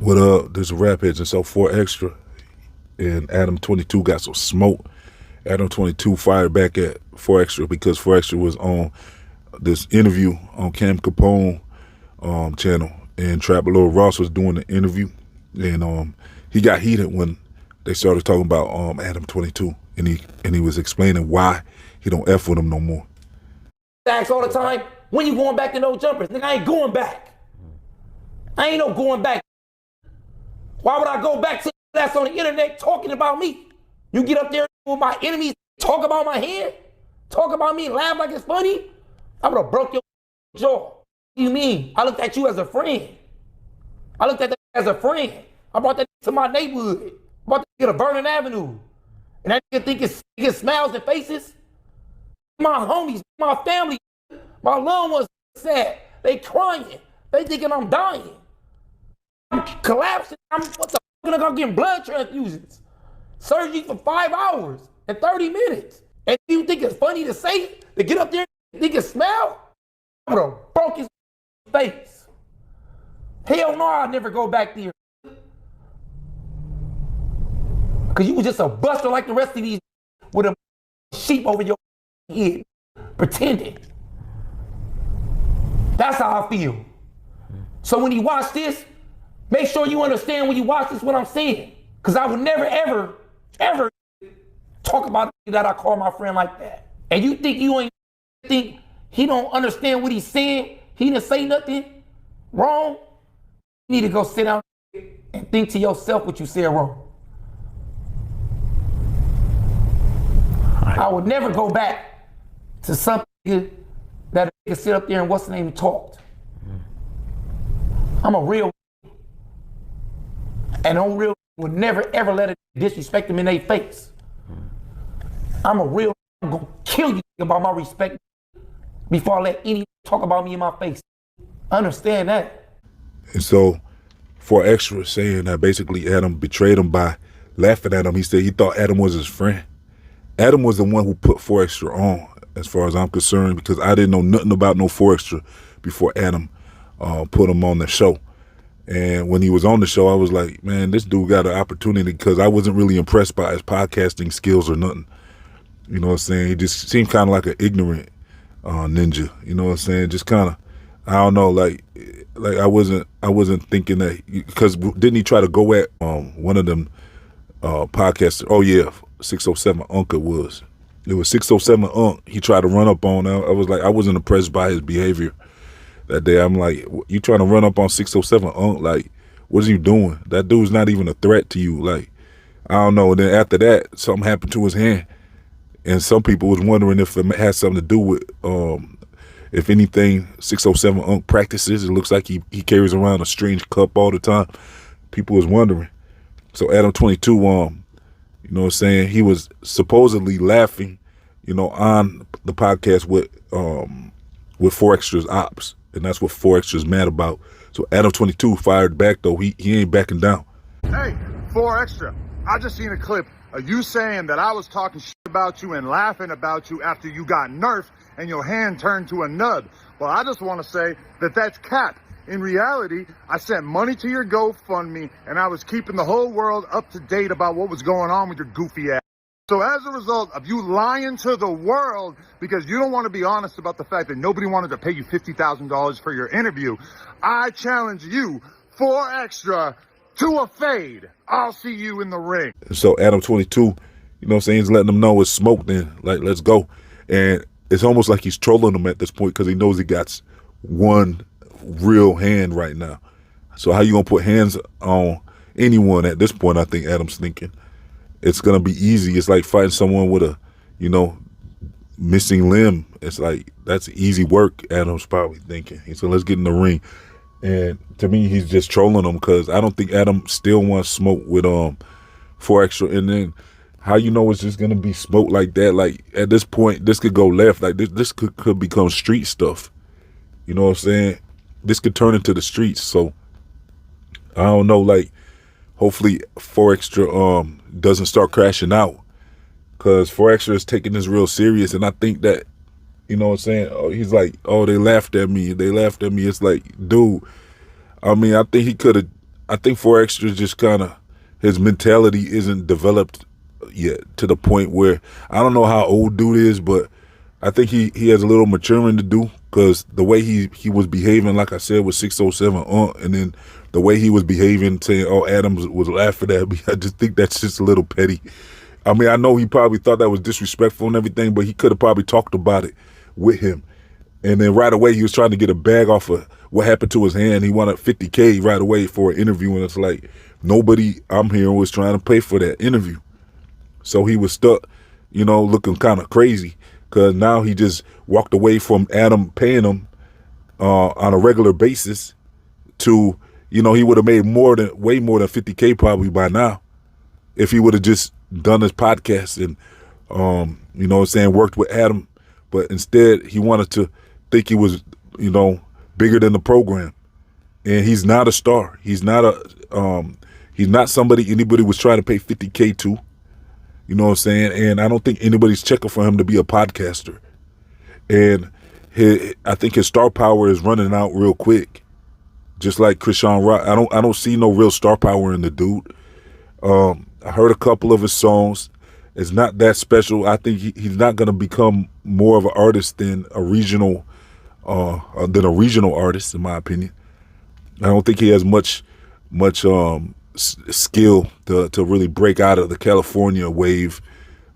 What up? This is Rap Heads and so 4 Extra, and Adam22 got some smoke. Adam22 fired back at 4 Extra because 4 Extra was on this interview on Cam Capone channel, and Trap Lord Ross was doing the interview, and he got heated when they started talking about Adam22, and he was explaining why he don't F with him no more. Ask all the time, when you going back to no jumpers? Nigga, I ain't going back. I ain't no going back. Why would I go back to that's on the internet talking about me? You get up there with my enemies, talk about my hand, talk about me, laugh like it's funny? I would have broke your jaw. What do you mean? I looked at you as a friend. I looked at that as a friend. I brought that to my neighborhood. I brought that to Vernon Avenue. And that nigga think it smiles and faces. My homies, my family, my loved ones sad. They crying. They thinking I'm dying. I'm collapsing. I'm getting blood transfusions. Surgery for 5 hours and 30 minutes. And you think it's funny to say, to get up there and think it smell? I would have broke his face. Hell no, I'd never go back there. Cause you was just a buster like the rest of these with a sheep over your head, pretending. That's how I feel. So when you watch this, make sure you understand when you watch this what I'm saying. Cause I would never, ever, ever talk about that I call my friend like that. And you think he don't understand what he's saying? He didn't say nothing wrong? You need to go sit down and think to yourself what you said wrong. I would never go back to something that a nigga sit up there and what's the name talked. I'm a real, and on real would never ever let it disrespect them in their face. I'm a real, I'm gonna kill you about my respect before I let any talk about me in my face. Understand that. And so 4 Extra saying that basically Adam betrayed him by laughing at him. He said he thought Adam was his friend. Adam was the one who put 4 Extra on, as far as I'm concerned, because I didn't know nothing about no 4 Extra before Adam put him on the show. And when he was on the show, I was like, man, this dude got an opportunity, because I wasn't really impressed by his podcasting skills or nothing. You know what I'm saying? He just seemed kind of like an ignorant ninja. You know what I'm saying? Just kind of, I don't know, like I wasn't thinking that, because didn't he try to go at one of them podcasters? Oh yeah, 607 Unc it was 607 Unc. He tried to run up on. I was like, I wasn't impressed by his behavior that day. I'm like, you trying to run up on 607 Unc? Like, what are you doing? That dude's not even a threat to you. Like, I don't know. And then after that, something happened to his hand, and some people was wondering if it had something to do with, if anything, 607 Unc practices. It looks like he carries around a strange cup all the time. People was wondering. So Adam22, you know what I'm saying, he was supposedly laughing, you know, on the podcast with 4 Extra's ops. And that's what 4 Extra's mad about. So Adam22 fired back, though. He ain't backing down. Hey, 4 Extra, I just seen a clip of you saying that I was talking shit about you and laughing about you after you got nerfed and your hand turned to a nub. Well, I just want to say that that's cap. In reality, I sent money to your GoFundMe, and I was keeping the whole world up to date about what was going on with your goofy ass. So as a result of you lying to the world because you don't want to be honest about the fact that nobody wanted to pay you $50,000 for your interview, I challenge you, 4 Extra, to a fade. I'll see you in the ring. So Adam22, you know what I'm saying, he's letting them know it's smoke then. Like, let's go. And it's almost like he's trolling them at this point, because he knows he got one real hand right now. So how you gonna put hands on anyone at this point? I think Adam's thinking it's gonna be easy. It's like fighting someone with a, you know, missing limb. It's like, that's easy work, Adam's probably thinking. He said, let's get in the ring. And to me, he's just trolling them, because I don't think Adam still wants smoke with 4 Extra. And then how you know it's just gonna be smoke like that? Like, at this point, this could go left. Like, this could become street stuff. You know what I'm saying? This could turn into the streets. So I don't know, like, hopefully 4 Extra doesn't start crashing out, because 4 Extra is taking this real serious. And I think that, you know what I'm saying, he's like, oh, they laughed at me. It's like, dude, I mean, I think he could have I think 4Extra just kind of, his mentality isn't developed yet to the point where, I don't know how old dude is, but I think he has a little maturing to do, because the way he was behaving, like I said, with 607 and then the way he was behaving, saying, oh, Adams was laughing at me, I just think that's just a little petty. I mean, I know he probably thought that was disrespectful and everything, but he could have probably talked about it with him. And then right away, he was trying to get a bag off of what happened to his hand. He wanted $50K right away for an interview, and it's like, nobody I'm hearing was trying to pay for that interview. So he was stuck, you know, looking kind of crazy, because now he just walked away from Adam paying him on a regular basis to, you know, he would have made way more than 50K probably by now if he would have just done his podcast and, you know what I'm saying, worked with Adam. But instead, he wanted to think he was, you know, bigger than the program. And he's not a star. He's not somebody anybody was trying to pay 50K to. You know what I'm saying? And I don't think anybody's checking for him to be a podcaster. And I think his star power is running out real quick. Just like Krishan Rock. I don't see no real star power in the dude. I heard a couple of his songs. It's not that special. I think he's not going to become more of an artist than a regional artist, in my opinion. I don't think he has much skill to really break out of the California wave.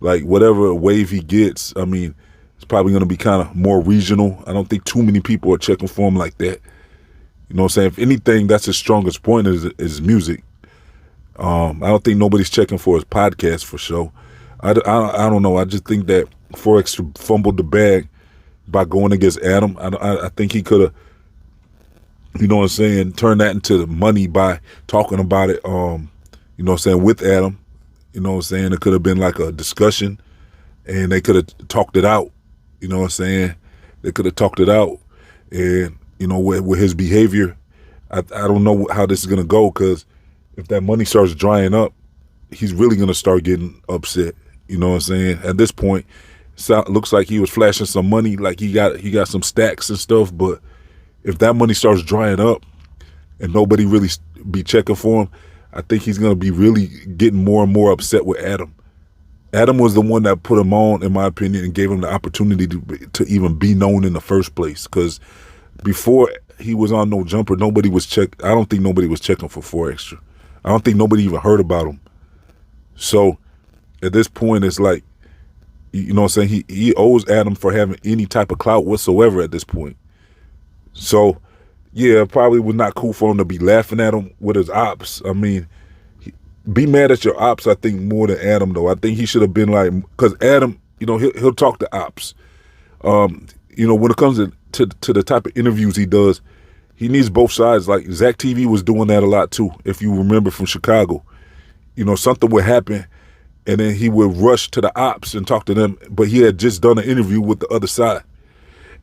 Like, whatever wave he gets, I mean, it's probably going to be kind of more regional. I don't think too many people are checking for him like that. You know what I'm saying? If anything, that's his strongest point is music. I don't think nobody's checking for his podcast for sure. I don't know. I just think that 4X fumbled the bag by going against Adam. I think he could have, you know what I'm saying, turned that into money by talking about it, you know what I'm saying, with Adam. You know what I'm saying? It could have been like a discussion, and they could have talked it out. You know what I'm saying? They could have talked it out. And, you know, with his behavior, I don't know how this is going to go, because if that money starts drying up, he's really going to start getting upset. You know what I'm saying? At this point, it looks like he was flashing some money, like he got some stacks and stuff, but if that money starts drying up and nobody really be checking for him, I think he's going to be really getting more and more upset with Adam. Adam was the one that put him on, in my opinion, and gave him the opportunity to even be known in the first place, because before he was on No Jumper, I don't think nobody was checking for 4Extra. I don't think nobody even heard about him. So at this point, it's like, you know what I'm saying, he owes Adam for having any type of clout whatsoever at this point. So, yeah, it probably was not cool for him to be laughing at him with his ops. I mean, be mad at your ops, I think, more than Adam, though. I think he should have been like, because Adam, you know, he'll talk to ops. You know, when it comes to the type of interviews he does, he needs both sides. Like Zach TV was doing that a lot too, if you remember from Chicago. You know, something would happen, and then he would rush to the ops and talk to them, but he had just done an interview with the other side.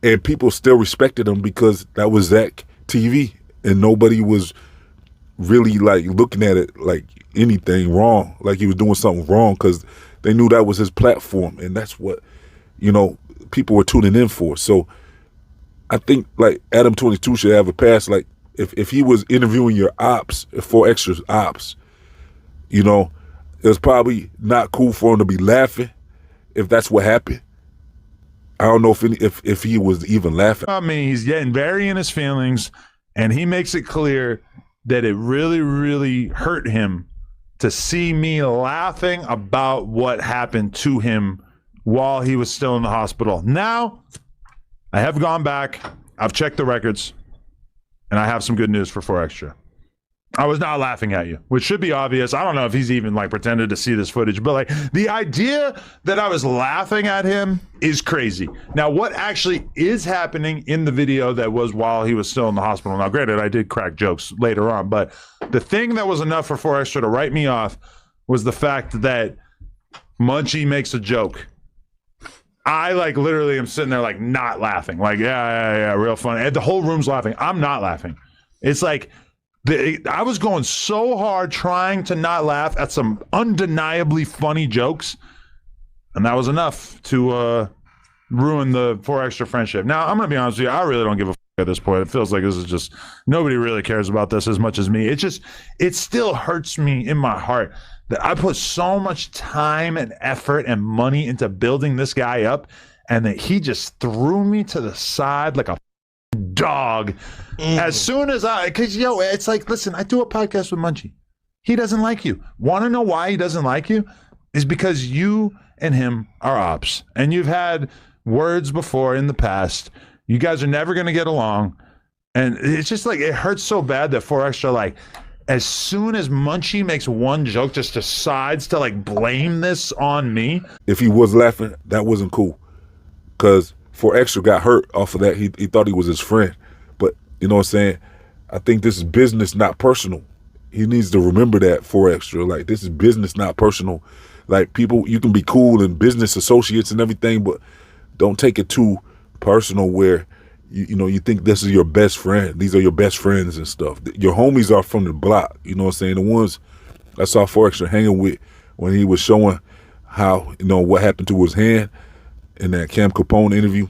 And people still respected him because that was Zach TV, and nobody was really like looking at it like anything wrong, like he was doing something wrong, because they knew that was his platform, and that's what, you know, people were tuning in for. So I think like Adam22 should have a pass. Like if he was interviewing your ops, 4Extra's ops, you know, it was probably not cool for him to be laughing if that's what happened. I don't know if he was even laughing. I mean, he's getting very in his feelings, and he makes it clear that it really, really hurt him to see me laughing about what happened to him while he was still in the hospital. Now, I have gone back, I've checked the records, and I have some good news for 4Extra. I was not laughing at you, which should be obvious. I don't know if he's even like pretended to see this footage, but like the idea that I was laughing at him is crazy. Now, what actually is happening in the video that was while he was still in the hospital? Now, granted, I did crack jokes later on, but the thing that was enough for 4Extra to write me off was the fact that Munchie makes a joke. I like literally am sitting there like not laughing. Like, yeah, real funny. And the whole room's laughing. I'm not laughing. It's like, I was going so hard trying to not laugh at some undeniably funny jokes, and that was enough to ruin the 4Extra friendship. Now, I'm going to be honest with you, I really don't give a at this point. It feels like this is just, nobody really cares about this as much as me. It still hurts me in my heart that I put so much time and effort and money into building this guy up, and that he just threw me to the side like a dog as soon as because it's like, listen, I do a podcast with Munchie. He doesn't like you. Want to know why he doesn't like you? Is because you and him are ops, and you've had words before in the past. You guys are never going to get along, and it's just like, it hurts so bad that 4Extra, like, as soon as Munchie makes one joke, just decides to like blame this on me. If he was laughing, that wasn't cool, because 4Extra got hurt off of that. He thought he was his friend, but you know what I'm saying? I think this is business, not personal. He needs to remember that, 4Extra. Like, this is business, not personal. Like, people, you can be cool and business associates and everything, but don't take it too personal where you think this is your best friend. These are your best friends and stuff. Your homies are from the block, you know what I'm saying? The ones I saw 4Extra hanging with when he was showing how, what happened to his hand in that Cam Capone interview.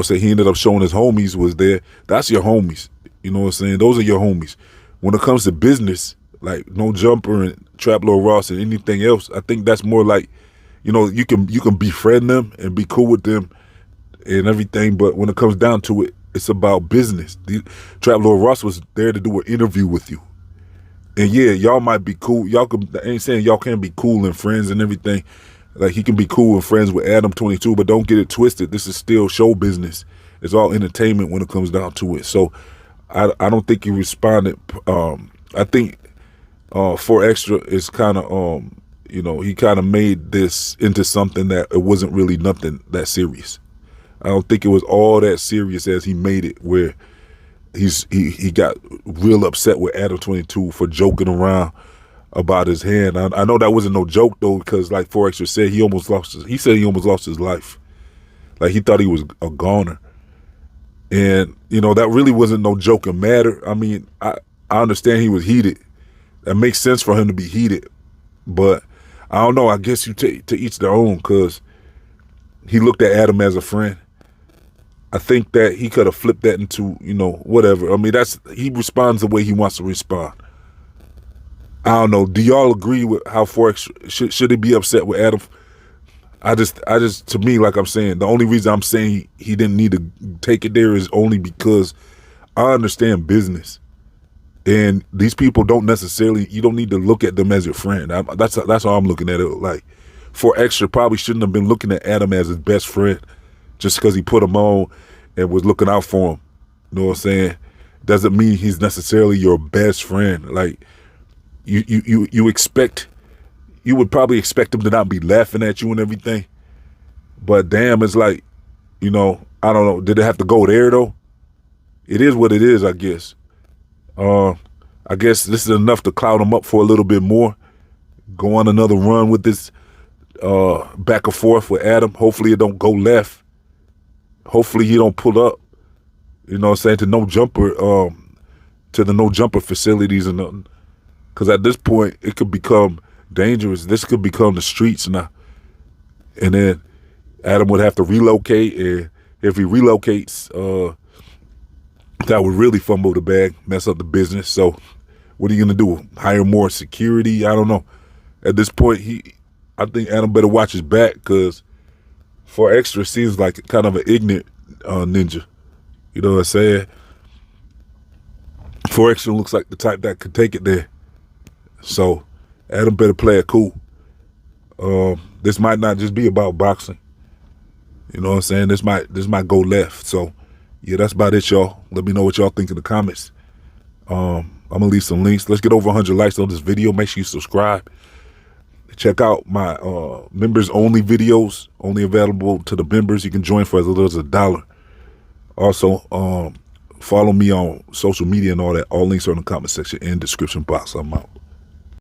Say he ended up showing his homies was there. That's your homies. You know what I'm saying? Those are your homies. When it comes to business, like No Jumper and Trap Lord Ross and anything else, I think that's more like, you can befriend them and be cool with them and everything, but when it comes down to it, it's about business. Trap Lord Ross was there to do an interview with you. And yeah, y'all might be cool. I ain't saying y'all can't be cool and friends and everything. Like, he can be cool and friends with Adam22, but don't get it twisted. This is still show business. It's all entertainment when it comes down to it. So I don't think he responded. I think 4Extra is kind of, he kind of made this into something that it wasn't really nothing that serious. I don't think it was all that serious as he made it, where he got real upset with Adam22 for joking around about his hand. I know that wasn't no joke though, because like 4Extra said, he said he almost lost his life. Like, he thought he was a goner. And, that really wasn't no joking matter. I mean, I understand he was heated. That makes sense for him to be heated. But I don't know, I guess you take to each their own, because he looked at Adam as a friend. I think that he could have flipped that into, whatever. I mean, he responds the way he wants to respond. I don't know. Do y'all agree with how 4Extra should he be upset with Adam? I just to me, like I'm saying, the only reason I'm saying he didn't need to take it there is only because I understand business. And these people you don't need to look at them as your friend. That's how I'm looking at it. Like, 4Extra probably shouldn't have been looking at Adam as his best friend just because he put him on and was looking out for him. You know what I'm saying? Doesn't mean he's necessarily your best friend. Like, you would probably expect him to not be laughing at you and everything. But damn, it's like, I don't know. Did it have to go there though? It is what it is, I guess. I guess this is enough to cloud him up for a little bit more. Go on another run with this back and forth with Adam. Hopefully it don't go left. Hopefully he don't pull up, to No Jumper, to the No Jumper facilities and nothing. Because at this point, it could become dangerous. This could become the streets now. And then Adam would have to relocate. And if he relocates, that would really fumble the bag, mess up the business. So what are you going to do? Hire more security? I don't know. At this point, I think Adam better watch his back, because 4Extra seems like kind of an ignorant ninja. You know what I'm saying? 4Extra looks like the type that could take it there. So Adam better play it cool. This might not just be about boxing. You know what I'm saying? This might go left. So yeah, that's about it, y'all. Let me know what y'all think in the comments. I'm gonna leave some links. Let's get over 100 likes on this video. Make sure you subscribe. Check out my members only videos, only available to the members. You can join for as little as $1. Also, follow me on social media and all that. All links are in the comment section and description box. I'm out.